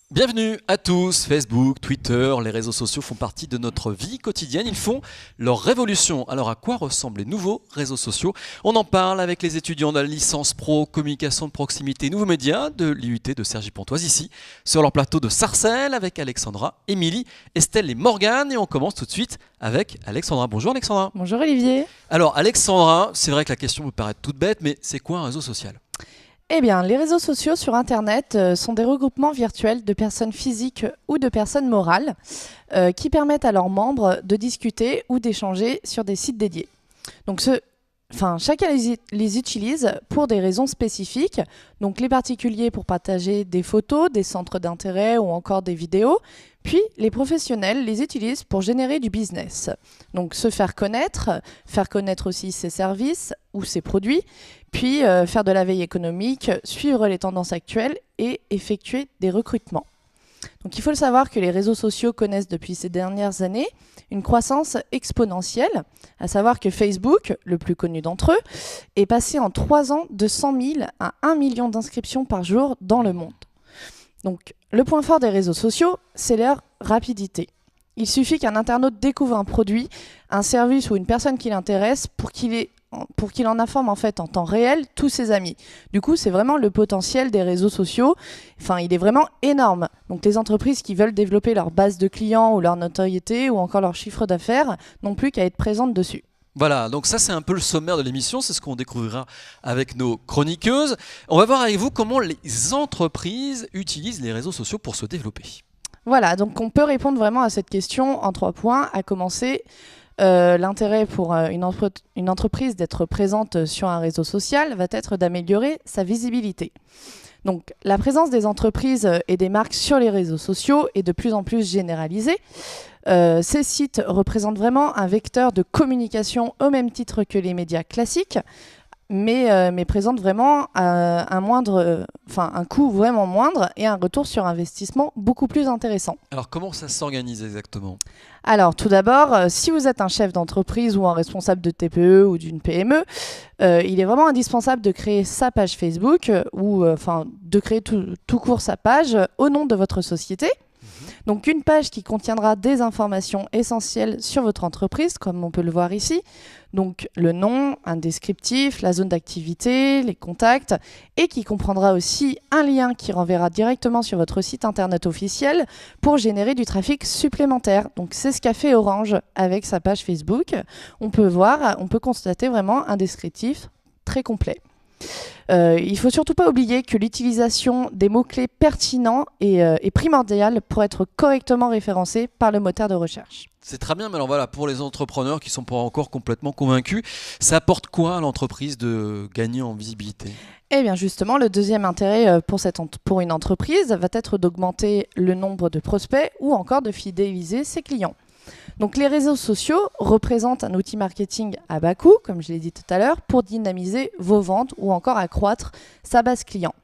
Bienvenue à tous. Facebook, Twitter, les réseaux sociaux font partie de notre vie quotidienne. Ils font leur révolution. Alors à quoi ressemblent les nouveaux réseaux sociaux? On en parle avec les étudiants de la licence pro communication de proximité nouveaux médias de l'IUT de Cergy-Pontoise ici sur leur plateau de Sarcelles avec Alexandra, Émilie, Estelle et Morgane. Et on commence tout de suite avec Alexandra. Bonjour Alexandra. Bonjour Olivier. Alors Alexandra, c'est vrai que la question peut paraître toute bête, mais c'est quoi un réseau social? Eh bien, les réseaux sociaux sur Internet sont des regroupements virtuels de personnes physiques ou de personnes morales qui permettent à leurs membres de discuter ou d'échanger sur des sites dédiés. Donc, chacun les utilise pour des raisons spécifiques. Donc, les particuliers pour partager des photos, des centres d'intérêt ou encore des vidéos. Puis, les professionnels les utilisent pour générer du business. Donc, se faire connaître aussi ses services ou ses produits, puis faire de la veille économique, suivre les tendances actuelles et effectuer des recrutements. Donc, il faut le savoir que les réseaux sociaux connaissent depuis ces dernières années une croissance exponentielle, à savoir que Facebook, le plus connu d'entre eux, est passé en 3 ans de 100 000 à 1 million d'inscriptions par jour dans le monde. Donc, le point fort des réseaux sociaux, c'est leur rapidité. Il suffit qu'un internaute découvre un produit, un service ou une personne qui l'intéresse pour qu'il en informe en fait en temps réel tous ses amis. Du coup, c'est vraiment le potentiel des réseaux sociaux. Enfin, il est vraiment énorme. Donc, les entreprises qui veulent développer leur base de clients ou leur notoriété ou encore leur chiffre d'affaires n'ont plus qu'à être présentes dessus. Voilà, donc ça c'est un peu le sommaire de l'émission, c'est ce qu'on découvrira avec nos chroniqueuses. On va voir avec vous comment les entreprises utilisent les réseaux sociaux pour se développer. Voilà, donc on peut répondre vraiment à cette question en 3 points. À commencer, l'intérêt pour une entreprise d'être présente sur un réseau social va être d'améliorer sa visibilité. Donc, la présence des entreprises et des marques sur les réseaux sociaux est de plus en plus généralisée. Ces sites représentent vraiment un vecteur de communication au même titre que les médias classiques, mais présentent vraiment un coût vraiment moindre et un retour sur investissement beaucoup plus intéressant. Alors comment ça s'organise exactement? Alors tout d'abord, si vous êtes un chef d'entreprise ou un responsable de TPE ou d'une PME, il est vraiment indispensable de créer sa page Facebook ou de créer tout court sa page au nom de votre société. Donc une page qui contiendra des informations essentielles sur votre entreprise, comme on peut le voir ici. Donc le nom, un descriptif, la zone d'activité, les contacts, et qui comprendra aussi un lien qui renverra directement sur votre site internet officiel pour générer du trafic supplémentaire. Donc c'est ce qu'a fait Orange avec sa page Facebook. On peut constater vraiment un descriptif très complet. Il ne faut surtout pas oublier que l'utilisation des mots-clés pertinents est primordiale pour être correctement référencé par le moteur de recherche. C'est très bien, mais alors voilà, pour les entrepreneurs qui ne sont pas encore complètement convaincus, ça apporte quoi à l'entreprise de gagner en visibilité? Eh bien justement, le deuxième intérêt pour une entreprise va être d'augmenter le nombre de prospects ou encore de fidéliser ses clients. Donc les réseaux sociaux représentent un outil marketing à bas coût, comme je l'ai dit tout à l'heure, pour dynamiser vos ventes ou encore accroître sa base client.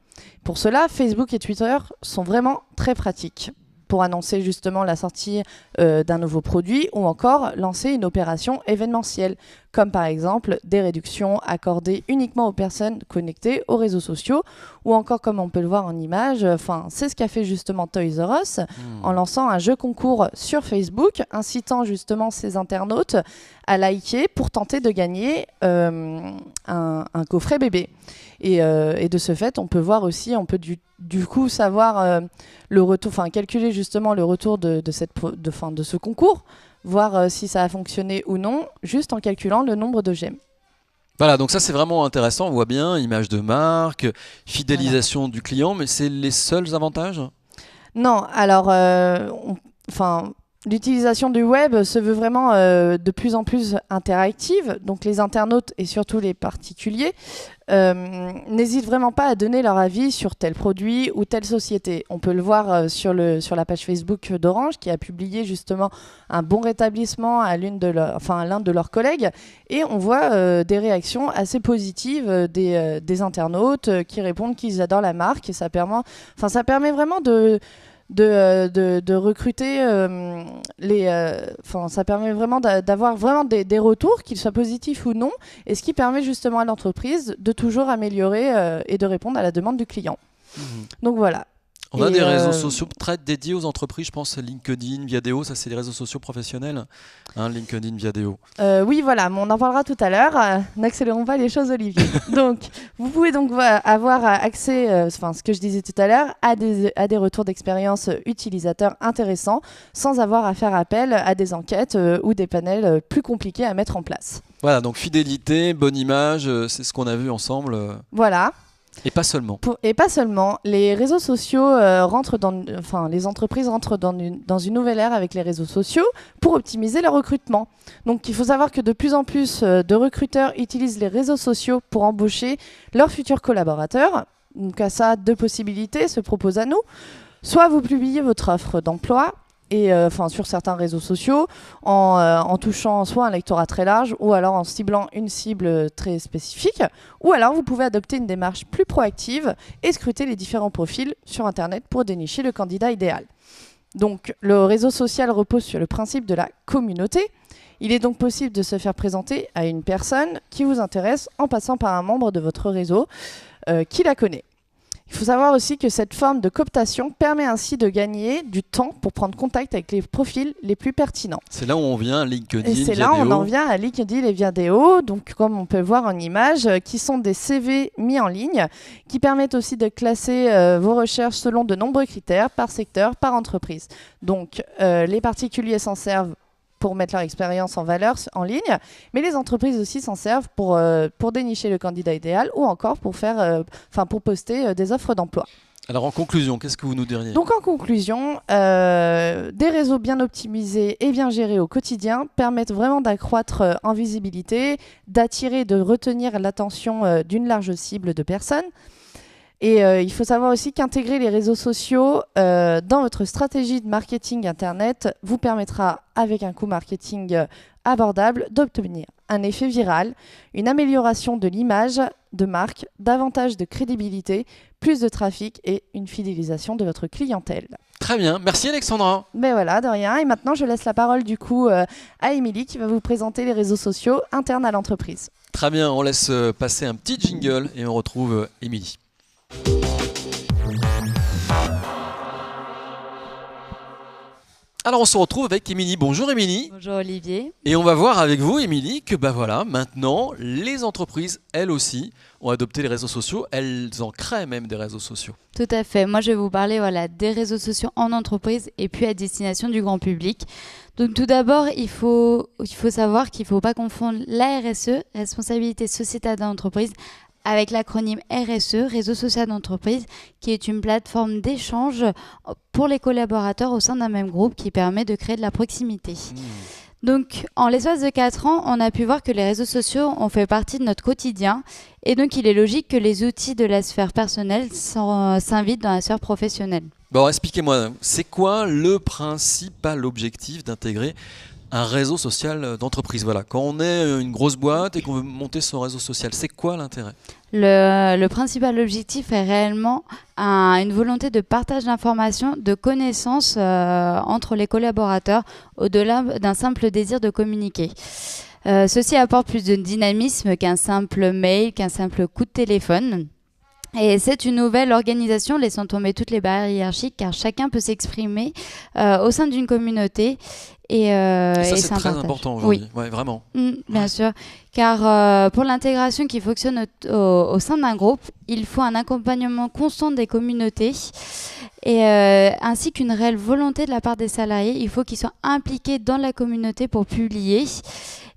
Pour cela, Facebook et Twitter sont vraiment très pratiques pour annoncer justement la sortie d'un nouveau produit ou encore lancer une opération événementielle, comme par exemple des réductions accordées uniquement aux personnes connectées aux réseaux sociaux ou encore comme on peut le voir en image, c'est ce qu'a fait justement Toys R Us en lançant un jeu concours sur Facebook, incitant justement ses internautes à liker pour tenter de gagner un coffret bébé. Et de ce fait, on peut voir aussi, on peut du coup savoir le retour, calculer justement le retour de ce concours, voir si ça a fonctionné ou non, juste en calculant le nombre de j'aime. Voilà, donc ça c'est vraiment intéressant, on voit bien, image de marque, fidélisation du client, mais c'est les seuls avantages? Non, alors, l'utilisation du web se veut vraiment de plus en plus interactive, donc les internautes et surtout les particuliers n'hésitent vraiment pas à donner leur avis sur tel produit ou telle société. On peut le voir sur la page Facebook d'Orange qui a publié justement un bon rétablissement à l'un de leurs collègues et on voit des réactions assez positives des internautes qui répondent qu'ils adorent la marque et ça permet vraiment de recruter ça permet vraiment d'avoir vraiment des retours, qu'ils soient positifs ou non, et ce qui permet justement à l'entreprise de toujours améliorer et de répondre à la demande du client. Donc voilà. On a des réseaux sociaux très dédiés aux entreprises, je pense LinkedIn, Viadeo, ça c'est des réseaux sociaux professionnels, hein, LinkedIn, Viadeo. Oui, voilà, mais on en parlera tout à l'heure. N'accélérons pas les choses, Olivier. Donc, vous pouvez donc avoir accès, ce que je disais tout à l'heure, à des retours d'expérience utilisateurs intéressants, sans avoir à faire appel à des enquêtes ou des panels plus compliqués à mettre en place. Voilà, donc fidélité, bonne image, c'est ce qu'on a vu ensemble. Voilà. Et pas seulement. Et pas seulement. Les réseaux sociaux les entreprises rentrent dans une nouvelle ère avec les réseaux sociaux pour optimiser leur recrutement. Donc il faut savoir que de plus en plus de recruteurs utilisent les réseaux sociaux pour embaucher leurs futurs collaborateurs. Donc à ça, deux possibilités se proposent à nous. Soit vous publiez votre offre d'emploi sur certains réseaux sociaux en touchant soit un lectorat très large ou alors en ciblant une cible très spécifique, ou alors vous pouvez adopter une démarche plus proactive et scruter les différents profils sur Internet pour dénicher le candidat idéal. Donc le réseau social repose sur le principe de la communauté. Il est donc possible de se faire présenter à une personne qui vous intéresse en passant par un membre de votre réseau qui la connaît. Il faut savoir aussi que cette forme de cooptation permet ainsi de gagner du temps pour prendre contact avec les profils les plus pertinents. C'est là où on vient, LinkedIn, et c'est là où on en vient à LinkedIn et Viadeo, donc comme on peut voir en image, qui sont des CV mis en ligne, qui permettent aussi de classer vos recherches selon de nombreux critères, par secteur, par entreprise. Donc les particuliers s'en servent pour mettre leur expérience en valeur en ligne, mais les entreprises aussi s'en servent pour dénicher le candidat idéal ou encore pour poster des offres d'emploi. Alors en conclusion, qu'est-ce que vous nous diriez ? Donc en conclusion, des réseaux bien optimisés et bien gérés au quotidien permettent vraiment d'accroître en visibilité, d'attirer et de retenir l'attention d'une large cible de personnes. Et il faut savoir aussi qu'intégrer les réseaux sociaux dans votre stratégie de marketing Internet vous permettra, avec un coût marketing abordable, d'obtenir un effet viral, une amélioration de l'image de marque, davantage de crédibilité, plus de trafic et une fidélisation de votre clientèle. Très bien, merci Alexandra. Ben voilà, de rien. Et maintenant, je laisse la parole du coup à Émilie qui va vous présenter les réseaux sociaux internes à l'entreprise. Très bien, on laisse passer un petit jingle et on retrouve Émilie. Alors on se retrouve avec Émilie. Bonjour Émilie. Bonjour Olivier. Et on va voir avec vous Émilie que maintenant les entreprises elles aussi ont adopté les réseaux sociaux, elles en créent même des réseaux sociaux. Tout à fait. Moi je vais vous parler des réseaux sociaux en entreprise et puis à destination du grand public. Donc tout d'abord il faut savoir qu'il ne faut pas confondre la RSE, responsabilité sociétale d'entreprise, avec l'acronyme RSE, Réseau social d'entreprise, qui est une plateforme d'échange pour les collaborateurs au sein d'un même groupe qui permet de créer de la proximité. Donc, en l'espace de 4 ans, on a pu voir que les réseaux sociaux ont fait partie de notre quotidien et donc il est logique que les outils de la sphère personnelle s'invitent dans la sphère professionnelle. Bon, expliquez-moi, c'est quoi le principal objectif d'intégrer un réseau social d'entreprise? Voilà, quand on est une grosse boîte et qu'on veut monter son réseau social, c'est quoi l'intérêt? Le principal objectif est réellement une volonté de partage d'informations, de connaissances entre les collaborateurs, au-delà d'un simple désir de communiquer. Ceci apporte plus de dynamisme qu'un simple mail, qu'un simple coup de téléphone. Et c'est une nouvelle organisation laissant tomber toutes les barrières hiérarchiques car chacun peut s'exprimer au sein d'une communauté. Et ça, c'est très important aujourd'hui, oui. Ouais, vraiment. Bien sûr, car pour l'intégration qui fonctionne au sein d'un groupe, il faut un accompagnement constant des communautés et ainsi qu'une réelle volonté de la part des salariés. Il faut qu'ils soient impliqués dans la communauté pour publier.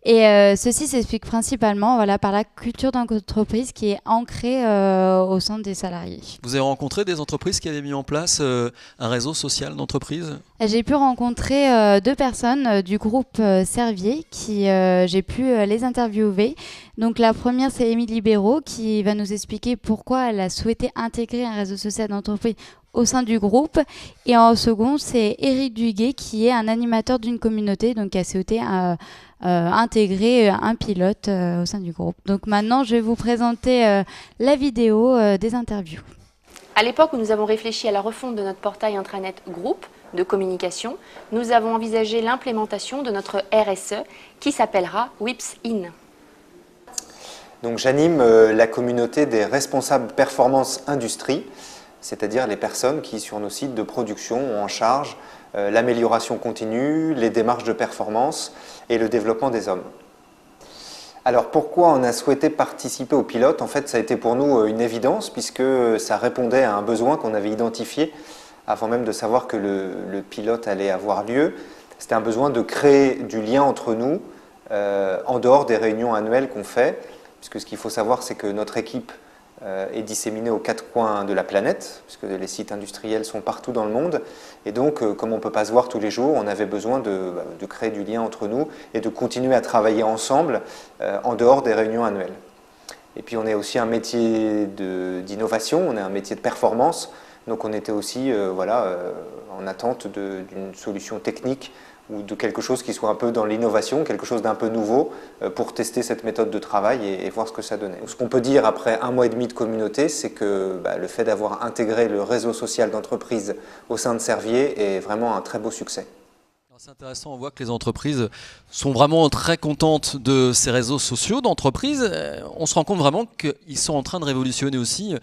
Et ceci s'explique principalement par la culture d'entreprise qui est ancrée au sein des salariés. Vous avez rencontré des entreprises qui avaient mis en place un réseau social d'entreprise? J'ai pu rencontrer 2 personnes du groupe Servier qui j'ai pu les interviewer. Donc la première, c'est Émilie Béraud qui va nous expliquer pourquoi elle a souhaité intégrer un réseau social d'entreprise au sein du groupe. Et en second, c'est Éric Duguet qui est un animateur d'une communauté, donc qui a souhaité intégrer un pilote au sein du groupe. Donc maintenant, je vais vous présenter la vidéo des interviews. À l'époque où nous avons réfléchi à la refonte de notre portail intranet groupe de communication, nous avons envisagé l'implémentation de notre RSE qui s'appellera WIPS In. Donc j'anime la communauté des responsables performance industrie. c'est-à-dire les personnes qui, sur nos sites de production, ont en charge l'amélioration continue, les démarches de performance et le développement des hommes. Alors pourquoi on a souhaité participer au pilote? En fait, ça a été pour nous une évidence puisque ça répondait à un besoin qu'on avait identifié avant même de savoir que le pilote allait avoir lieu. C'était un besoin de créer du lien entre nous en dehors des réunions annuelles qu'on fait, puisque ce qu'il faut savoir, c'est que notre équipe est disséminée aux 4 coins de la planète, puisque les sites industriels sont partout dans le monde. Et donc, comme on ne peut pas se voir tous les jours, on avait besoin de créer du lien entre nous et de continuer à travailler ensemble en dehors des réunions annuelles. Et puis, on est aussi un métier d'innovation, on est un métier de performance. Donc, on était aussi en attente d'une solution technique ou de quelque chose qui soit un peu dans l'innovation, quelque chose d'un peu nouveau pour tester cette méthode de travail et voir ce que ça donnait. Ce qu'on peut dire après 1 mois et demi de communauté, c'est que le fait d'avoir intégré le réseau social d'entreprise au sein de Servier est vraiment un très beau succès. C'est intéressant, on voit que les entreprises sont vraiment très contentes de ces réseaux sociaux d'entreprise. On se rend compte vraiment qu'ils sont en train de révolutionner aussi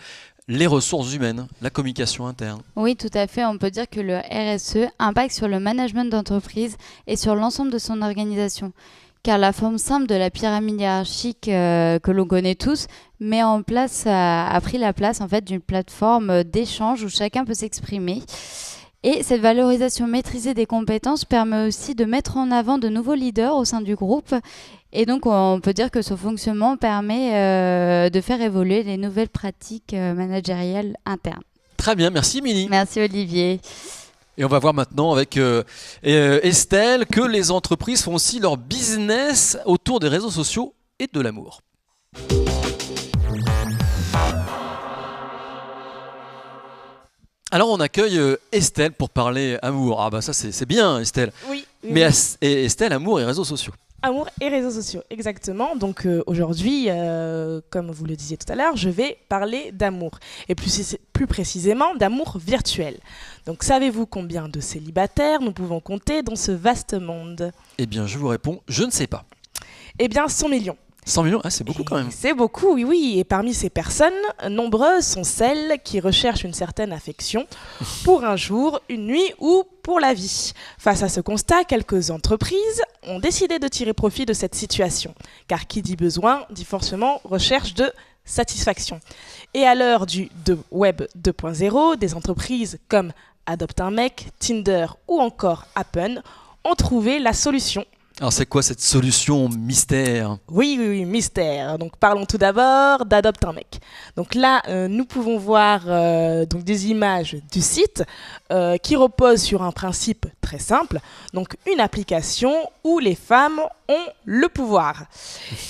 les ressources humaines, la communication interne. Oui, tout à fait. On peut dire que le RSE impacte sur le management d'entreprise et sur l'ensemble de son organisation. Car la forme simple de la pyramide hiérarchique que l'on connaît tous a pris la place en fait, d'une plateforme d'échange où chacun peut s'exprimer. Et cette valorisation maîtrisée des compétences permet aussi de mettre en avant de nouveaux leaders au sein du groupe. Et donc, on peut dire que ce fonctionnement permet de faire évoluer les nouvelles pratiques managériales internes. Très bien, merci Émilie. Merci Olivier. Et on va voir maintenant avec Estelle que les entreprises font aussi leur business autour des réseaux sociaux et de l'amour. Alors on accueille Estelle pour parler amour. Ah bah ça c'est bien Estelle. Oui. Mais Estelle, amour et réseaux sociaux. Amour et réseaux sociaux, exactement. Donc aujourd'hui, comme vous le disiez tout à l'heure, je vais parler d'amour. Et plus précisément, d'amour virtuel. Donc savez-vous combien de célibataires nous pouvons compter dans ce vaste monde? Eh bien, je vous réponds, je ne sais pas. Eh bien, 100 millions. 100 millions, c'est beaucoup quand même. C'est beaucoup, oui. Et parmi ces personnes, nombreuses sont celles qui recherchent une certaine affection pour un jour, une nuit ou pour la vie. Face à ce constat, quelques entreprises ont décidé de tirer profit de cette situation. Car qui dit besoin, dit forcément recherche de satisfaction. Et à l'heure du Web 2.0, des entreprises comme Adopte un mec, Tinder ou encore Appen ont trouvé la solution. Alors c'est quoi cette solution mystère? Oui, mystère. Donc parlons tout d'abord d'Adopte un mec. Donc là, nous pouvons voir donc des images du site qui reposent sur un principe très simple. Donc une application où les femmes ont le pouvoir.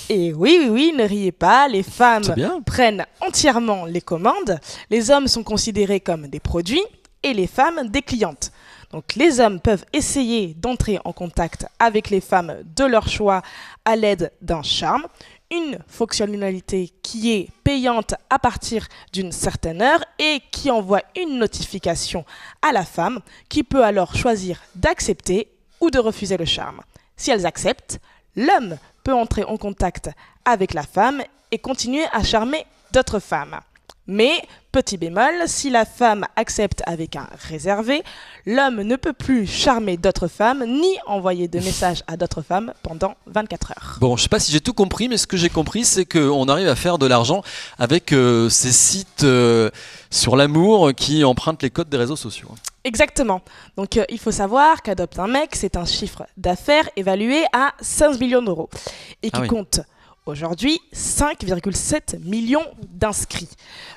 Et oui, ne riez pas, les femmes prennent entièrement les commandes. Les hommes sont considérés comme des produits et les femmes des clientes. Donc les hommes peuvent essayer d'entrer en contact avec les femmes de leur choix à l'aide d'un charme, une fonctionnalité qui est payante à partir d'une certaine heure et qui envoie une notification à la femme qui peut alors choisir d'accepter ou de refuser le charme. Si elles acceptent, l'homme peut entrer en contact avec la femme et continuer à charmer d'autres femmes. Mais, petit bémol, si la femme accepte avec un réservé, l'homme ne peut plus charmer d'autres femmes ni envoyer de messages à d'autres femmes pendant 24 heures. Bon, je ne sais pas si j'ai tout compris, mais ce que j'ai compris, c'est qu'on arrive à faire de l'argent avec ces sites sur l'amour qui empruntent les codes des réseaux sociaux. Exactement. Donc il faut savoir qu'Adopte un mec, c'est un chiffre d'affaires évalué à 15 millions d'euros et qui compte aujourd'hui 5,7 millions d'inscrits.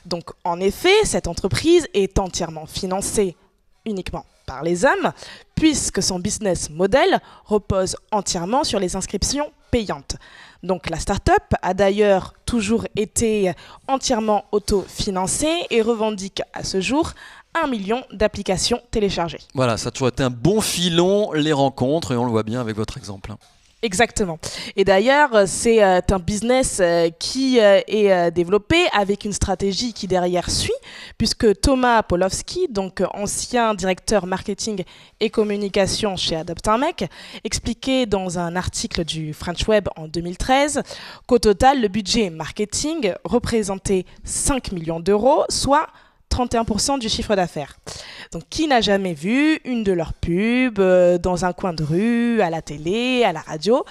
Donc en effet, cette entreprise est entièrement financée uniquement par les hommes, puisque son business model repose entièrement sur les inscriptions payantes. Donc la start-up a d'ailleurs toujours été entièrement autofinancée et revendique à ce jour 1 million d'applications téléchargées. Voilà, ça a toujours été un bon filon, les rencontres, et on le voit bien avec votre exemple. Exactement. Et d'ailleurs, c'est un business qui est développé avec une stratégie qui derrière suit, puisque Thomas Polowski, donc ancien directeur marketing et communication chez Adopte un mec, expliquait dans un article du French Web en 2013 qu'au total, le budget marketing représentait 5 millions d'euros, soit 31% du chiffre d'affaires. Donc, qui n'a jamais vu une de leurs pubs dans un coin de rue, à la télé, à la radio?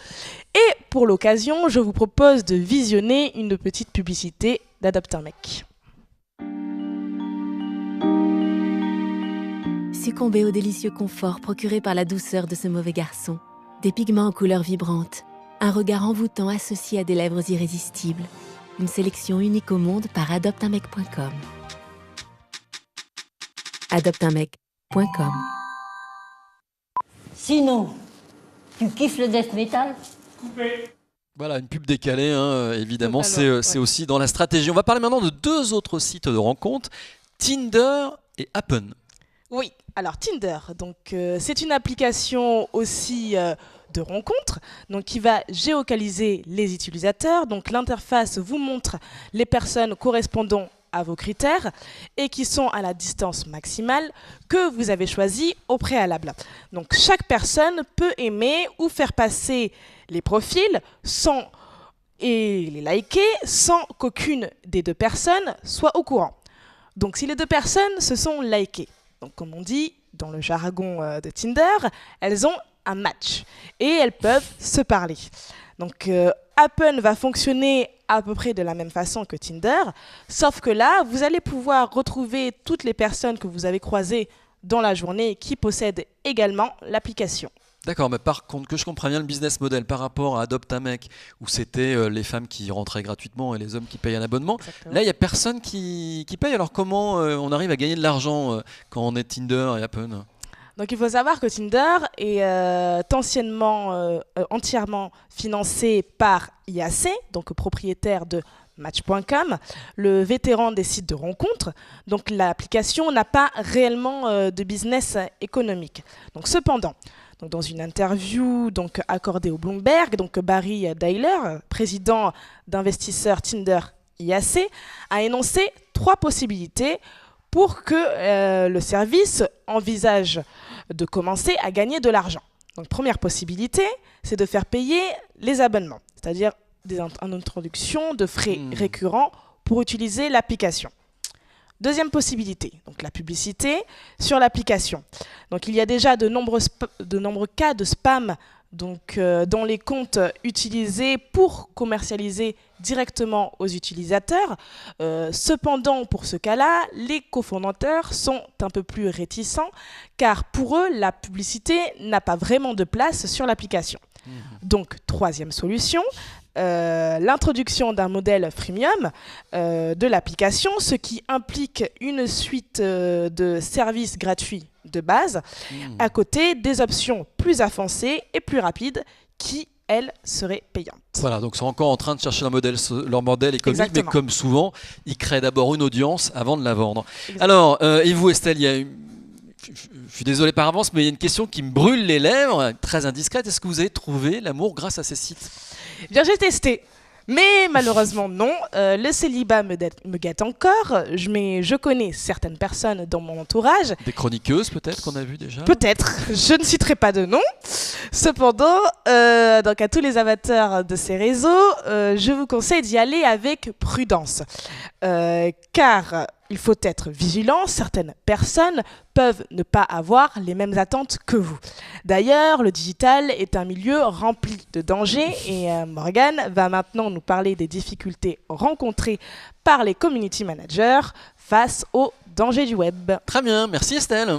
Et pour l'occasion, je vous propose de visionner une petite publicité d'Adopte un mec. Succombez au délicieux confort procuré par la douceur de ce mauvais garçon. Des pigments en couleurs vibrantes, un regard envoûtant associé à des lèvres irrésistibles. Une sélection unique au monde par adopteunmec.com. adopteunmec.com. Sinon, tu kiffes le death metal? Voilà, une pub décalée, hein, évidemment, Totalement, c'est aussi dans la stratégie. On va parler maintenant de deux autres sites de rencontres, Tinder et Happen. Oui, alors Tinder, donc c'est une application aussi de rencontres, donc qui va géolocaliser les utilisateurs. Donc l'interface vous montre les personnes correspondant à vos critères et qui sont à la distance maximale que vous avez choisie au préalable. Donc chaque personne peut aimer ou faire passer les profils et les liker sans qu'aucune des deux personnes soit au courant. Donc si les deux personnes se sont likées, donc comme on dit dans le jargon de Tinder, elles ont un match et elles peuvent se parler. Donc Happen va fonctionner à peu près de la même façon que Tinder, sauf que là, vous allez pouvoir retrouver toutes les personnes que vous avez croisées dans la journée qui possèdent également l'application. D'accord, mais par contre, que je comprends bien le business model par rapport à Adopte un mec, où c'était les femmes qui rentraient gratuitement et les hommes qui payent un abonnement. Exactement. Là, il n'y a personne qui paye. Alors comment on arrive à gagner de l'argent quand on est Tinder et Happen? Donc il faut savoir que Tinder est entièrement financé par IAC, donc propriétaire de Match.com, le vétéran des sites de rencontres. Donc l'application n'a pas réellement de business économique. Donc cependant, dans une interview accordée au Bloomberg, Barry Dailer, président d'investisseurs Tinder IAC, a énoncé 3 possibilités pour que le service envisage de commencer à gagner de l'argent. Donc, première possibilité, c'est de faire payer les abonnements, c'est-à-dire une introduction de frais récurrents pour utiliser l'application. Deuxième possibilité, donc la publicité sur l'application. Donc, il y a déjà de nombreux cas de spam dans les comptes utilisés pour commercialiser directement aux utilisateurs. Cependant, pour ce cas-là, les cofondateurs sont un peu plus réticents car pour eux, la publicité n'a pas vraiment de place sur l'application. Donc, troisième solution, l'introduction d'un modèle freemium de l'application, ce qui implique une suite de services gratuits de base, à côté des options plus avancées et plus rapides qui, elles, seraient payantes. Voilà, donc ils sont encore en train de chercher leur modèle économique, Exactement. mais comme souvent, ils créent d'abord une audience avant de la vendre. Alors, et vous Estelle, je suis désolé par avance, mais il y a une question qui me brûle les lèvres, très indiscrète. Est-ce que vous avez trouvé l'amour grâce à ces sites? Bien, j'ai testé. Mais malheureusement non, le célibat me guette encore, mais je connais certaines personnes dans mon entourage. Des chroniqueuses peut-être qu'on a vu déjà? Peut-être, je ne citerai pas de nom. Cependant, donc à tous les amateurs de ces réseaux, je vous conseille d'y aller avec prudence. Car il faut être vigilant, certaines personnes peuvent ne pas avoir les mêmes attentes que vous. D'ailleurs, le digital est un milieu rempli de dangers et Morgane va maintenant nous parler des difficultés rencontrées par les community managers face aux dangers du web. Très bien, merci Estelle.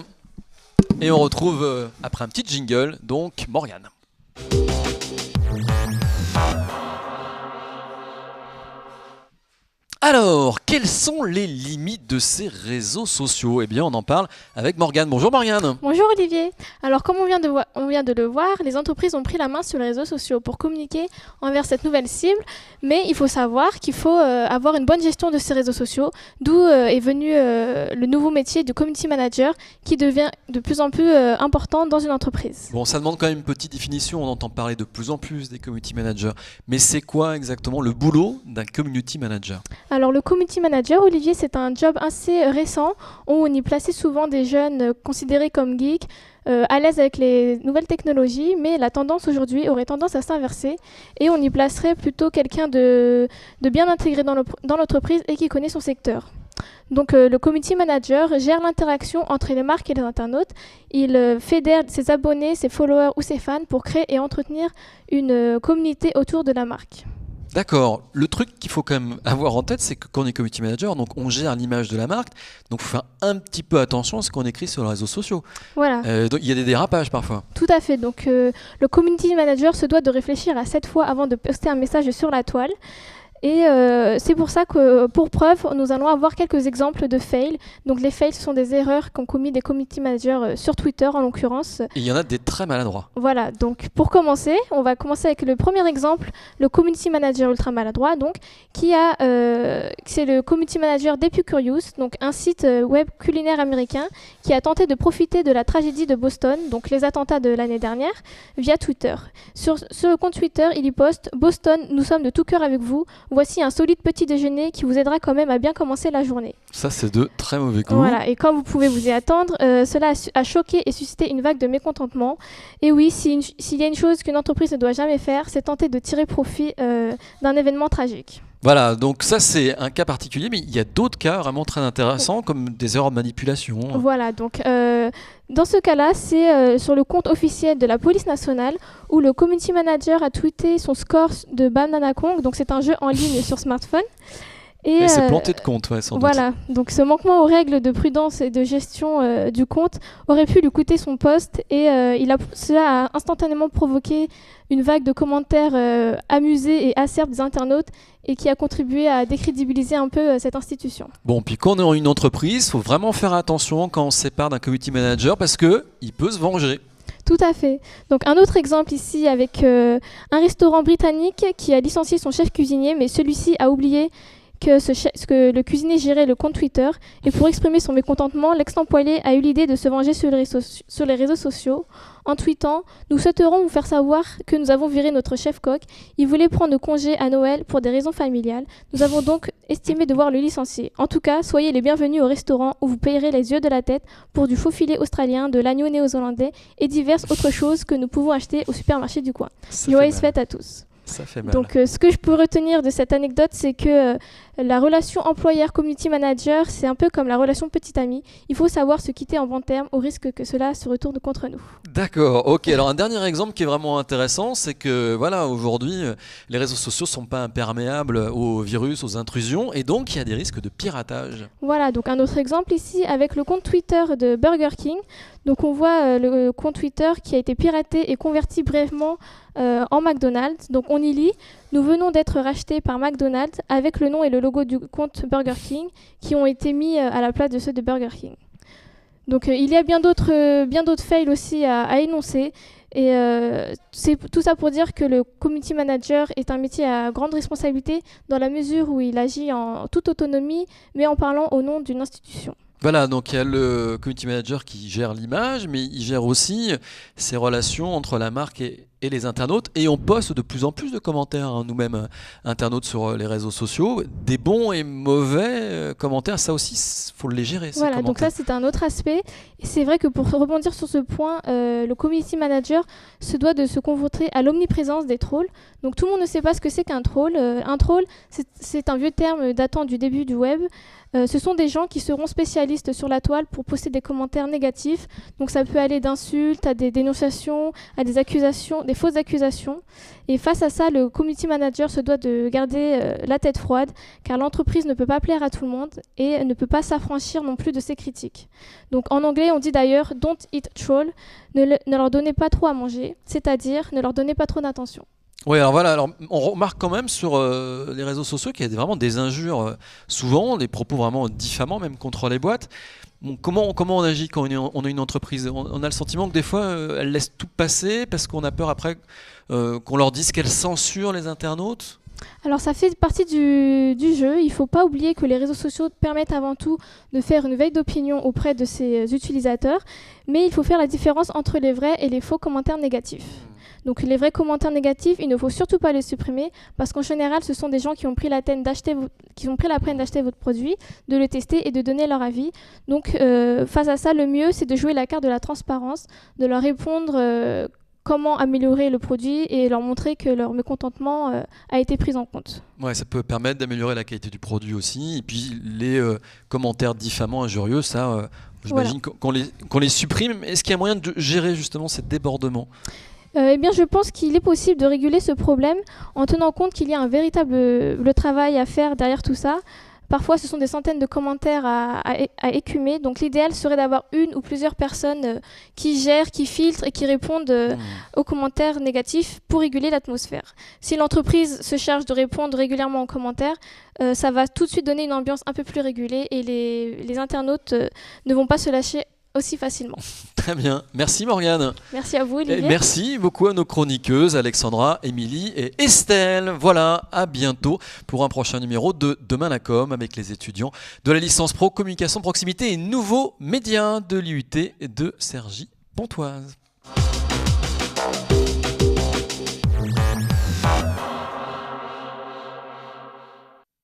Et on retrouve après un petit jingle, donc Morgane. Alors, quelles sont les limites de ces réseaux sociaux? Eh bien, on en parle avec Morgane. Bonjour Morgane. Bonjour Olivier. Alors comme on vient de le voir, les entreprises ont pris la main sur les réseaux sociaux pour communiquer envers cette nouvelle cible, mais il faut savoir qu'il faut avoir une bonne gestion de ces réseaux sociaux, d'où est venu le nouveau métier de community manager qui devient de plus en plus important dans une entreprise. Bon, ça demande quand même une petite définition. On entend parler de plus en plus des community managers. Mais c'est quoi exactement le boulot d'un community manager? Alors le community manager, Olivier, c'est un job assez récent où on y plaçait souvent des jeunes considérés comme geeks, à l'aise avec les nouvelles technologies, mais la tendance aujourd'hui aurait tendance à s'inverser et on y placerait plutôt quelqu'un de bien intégré dans l'entreprise et qui connaît son secteur. Donc le community manager gère l'interaction entre les marques et les internautes. Il fédère ses abonnés, ses followers ou ses fans pour créer et entretenir une communauté autour de la marque. D'accord. Le truc qu'il faut quand même avoir en tête, c'est que quand on est community manager, donc on gère l'image de la marque, donc il faut faire un petit peu attention à ce qu'on écrit sur les réseaux sociaux. Voilà. Donc, il y a des dérapages parfois. Tout à fait. Donc le community manager se doit de réfléchir à 7 fois avant de poster un message sur la toile. Et c'est pour ça que, pour preuve, nous allons avoir quelques exemples de fails. Donc les fails sont des erreurs qu'ont commis des community managers sur Twitter en l'occurrence. Et il y en a des très maladroits. Voilà, donc pour commencer, on va commencer avec le premier exemple, le community manager ultra maladroit, donc, c'est le community manager d'Epicurious, donc un site web culinaire américain qui a tenté de profiter de la tragédie de Boston, donc les attentats de l'année dernière, via Twitter. Sur le compte Twitter, il y poste « Boston, nous sommes de tout cœur avec vous. Voici un solide petit déjeuner qui vous aidera quand même à bien commencer la journée. » Ça, c'est de très mauvais goût. Voilà, et comme vous pouvez vous y attendre, cela a choqué et suscité une vague de mécontentement. Et oui, s'il y a une chose qu'une entreprise ne doit jamais faire, c'est tenter de tirer profit d'un événement tragique. Voilà, donc ça c'est un cas particulier, mais il y a d'autres cas vraiment très intéressants, comme des erreurs de manipulation. Voilà, donc dans ce cas-là, c'est sur le compte officiel de la police nationale où le community manager a tweeté son score de Banana Kong, donc c'est un jeu en ligne sur smartphone. Et c'est planté de compte, ouais, sans doute. Voilà, donc ce manquement aux règles de prudence et de gestion du compte aurait pu lui coûter son poste et cela a instantanément provoqué une vague de commentaires amusés et acerbes des internautes et qui a contribué à décrédibiliser un peu cette institution. Bon, puis quand on est une entreprise, il faut vraiment faire attention quand on se sépare d'un community manager parce qu'il peut se venger. Tout à fait. Donc un autre exemple ici avec un restaurant britannique qui a licencié son chef cuisinier, mais celui-ci a oublié que le cuisinier gérait le compte Twitter. Et pour exprimer son mécontentement, l'ex-employé a eu l'idée de se venger sur les réseaux sociaux en tweetant « Nous souhaiterons vous faire savoir que nous avons viré notre chef coq. Il voulait prendre congé à Noël pour des raisons familiales. Nous avons donc estimé devoir le licencier. En tout cas, soyez les bienvenus au restaurant où vous payerez les yeux de la tête pour du faux filet australien, de l'agneau néo-zélandais et diverses autres choses que nous pouvons acheter au supermarché du coin. » Joyeuses fêtes à tous. Ça fait mal. Donc ce que je peux retenir de cette anecdote, c'est que la relation employeur-community manager, c'est un peu comme la relation petit ami. Il faut savoir se quitter en bons termes au risque que cela se retourne contre nous. D'accord, ok. Alors un dernier exemple qui est vraiment intéressant, c'est que voilà, aujourd'hui, les réseaux sociaux ne sont pas imperméables aux virus, aux intrusions, et donc il y a des risques de piratage. Voilà, donc un autre exemple ici avec le compte Twitter de Burger King. Donc on voit le compte Twitter qui a été piraté et converti brièvement en McDonald's. Donc on y lit « Nous venons d'être rachetés par McDonald's avec le nom et le logo du compte Burger King qui ont été mis à la place de ceux de Burger King. » Donc il y a bien d'autres fails aussi à énoncer. Et c'est tout ça pour dire que le community manager est un métier à grande responsabilité dans la mesure où il agit en toute autonomie mais en parlant au nom d'une institution. Voilà, donc il y a le community manager qui gère l'image, mais il gère aussi ces relations entre la marque et les internautes. Et on poste de plus en plus de commentaires, hein, nous-mêmes, internautes sur les réseaux sociaux. Des bons et mauvais commentaires, ça aussi, il faut les gérer. Voilà, donc ça c'est un autre aspect. Et c'est vrai que pour rebondir sur ce point, le community manager se doit de se confronter à l'omniprésence des trolls. Donc tout le monde ne sait pas ce que c'est qu'un troll. Un troll, c'est un vieux terme datant du début du web. Ce sont des gens qui seront spécialistes sur la toile pour poster des commentaires négatifs. Donc ça peut aller d'insultes à des dénonciations, à des accusations, des fausses accusations. Et face à ça, le community manager se doit de garder la tête froide, car l'entreprise ne peut pas plaire à tout le monde et ne peut pas s'affranchir non plus de ses critiques. Donc en anglais, on dit d'ailleurs « don't eat troll », ne leur donnez pas trop à manger, c'est-à-dire ne leur donnez pas trop d'attention. Oui, alors voilà, on remarque quand même sur les réseaux sociaux qu'il y a vraiment des injures, souvent, des propos vraiment diffamants, même contre les boîtes. Bon, comment on agit quand on est une entreprise ? On a le sentiment que des fois, elle laisse tout passer parce qu'on a peur après qu'on leur dise qu'elle censure les internautes. Alors ça fait partie du jeu. Il ne faut pas oublier que les réseaux sociaux permettent avant tout de faire une veille d'opinion auprès de ses utilisateurs, mais il faut faire la différence entre les vrais et les faux commentaires négatifs. Donc les vrais commentaires négatifs, il ne faut surtout pas les supprimer parce qu'en général, ce sont des gens qui ont pris la peine d'acheter votre produit, de le tester et de donner leur avis. Donc face à ça, le mieux, c'est de jouer la carte de la transparence, de leur répondre comment améliorer le produit et leur montrer que leur mécontentement a été pris en compte. Ouais, ça peut permettre d'améliorer la qualité du produit aussi. Et puis les commentaires diffamants, injurieux, ça, j'imagine qu'on les supprime. Est-ce qu'il y a moyen de gérer justement ces débordements ? Eh bien, je pense qu'il est possible de réguler ce problème en tenant compte qu'il y a un véritable travail à faire derrière tout ça. Parfois, ce sont des centaines de commentaires à écumer. Donc, l'idéal serait d'avoir une ou plusieurs personnes qui gèrent, qui filtrent et qui répondent aux commentaires négatifs pour réguler l'atmosphère. Si l'entreprise se charge de répondre régulièrement aux commentaires, ça va tout de suite donner une ambiance un peu plus régulée et les internautes ne vont pas se lâcher aussi facilement. Très bien. Merci Morgane. Merci à vous, Olivier. Et merci beaucoup à nos chroniqueuses Alexandra, Émilie et Estelle. Voilà, à bientôt pour un prochain numéro de Demain la com avec les étudiants de la licence pro communication proximité et nouveaux médias de l'IUT de Cergy-Pontoise.